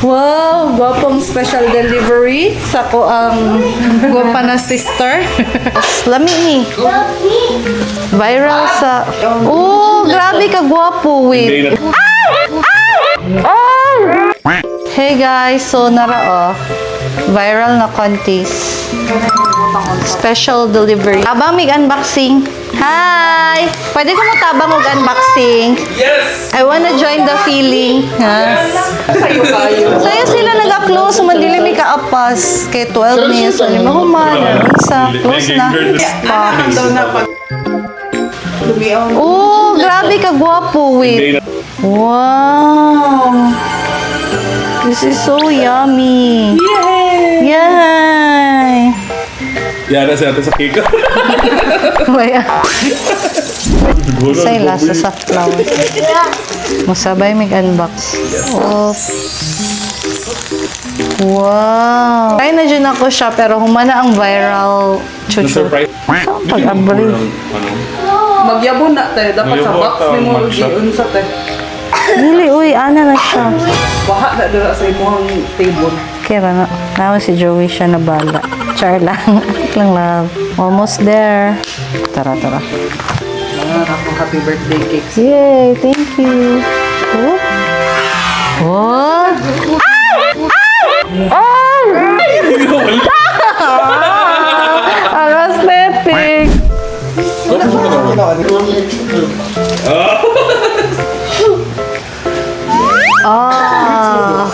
Wow, gwapong special delivery sa ko ang gwapa na sister. Lami ni. Viral sa... Oh, grabe ka gwapo, wait. Hey guys, so nara viral na contest. Special delivery. Tabang mig unboxing. Hi! Pwede ko mo tabang og unboxing? Yes! I wanna join the feeling. Ha? Sayo kayo. Sa'yo sila nag-upload, so mandili may kaapas. Kay 12 minutes, so lima human, isa, close na. Ano daw na pag lumiyaw. Oh, grabe ka gwapo, wait. Wow! This is so yummy. Yay! Yay! Yara sa atin sa cake. Waya. Say lasa sa flower. Masabay mag-unbox. Oops. Wow! Try na dyan ako siya, pero humana ang viral chuchu. Surprise. Pag-abri. Magyabon na tayo. Dapat sa Magyabon box ta, ni mo mag-shop. giun sa tayo. Dili, uy, ana na siya. Baha na dira sa imong table. Kira na. Naman si Joey siya na bala. Char lang. lang love. Almost there. Tara, tara. Ako happy birthday cakes. Yay! Thank you. Oh! Oh! Anesthetic! Ah!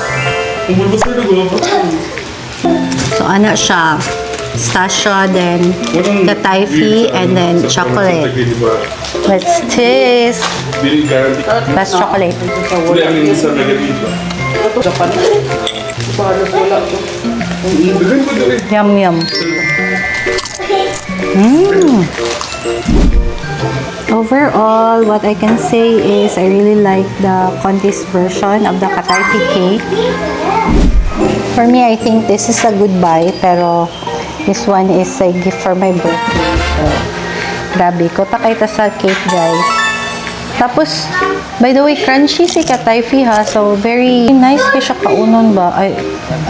Umulbos na nag-uwap. So, ano siya? Stasio, then kataifi, and then chocolate. Let's taste. Dili guarantee. That's chocolate. Hindi, ang isa na ganito. Ito Japan. Bahalos wala ko. Dagan ko dali. Yum, yum. Mm. Overall, what I can say is I really like the contest version of the kataifi cake. For me, I think this is a good buy, pero this one is a gift for my birthday. So, grabe. Kota kayo ta sa cake, guys. Tapos, by the way, crunchy si kataifi ha. So, very nice kaya siya kaunon ba.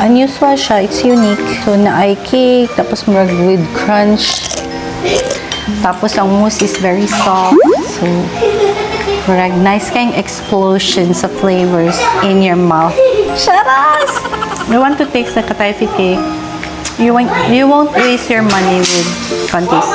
Unusual siya. It's unique. So, na ay cake. Tapos, marag with crunch. Tapos, ang mousse is very soft. So, marag nice kayong explosion sa flavors in your mouth. Charas! I want to taste the kataifi cake. You won't waste your money with contest.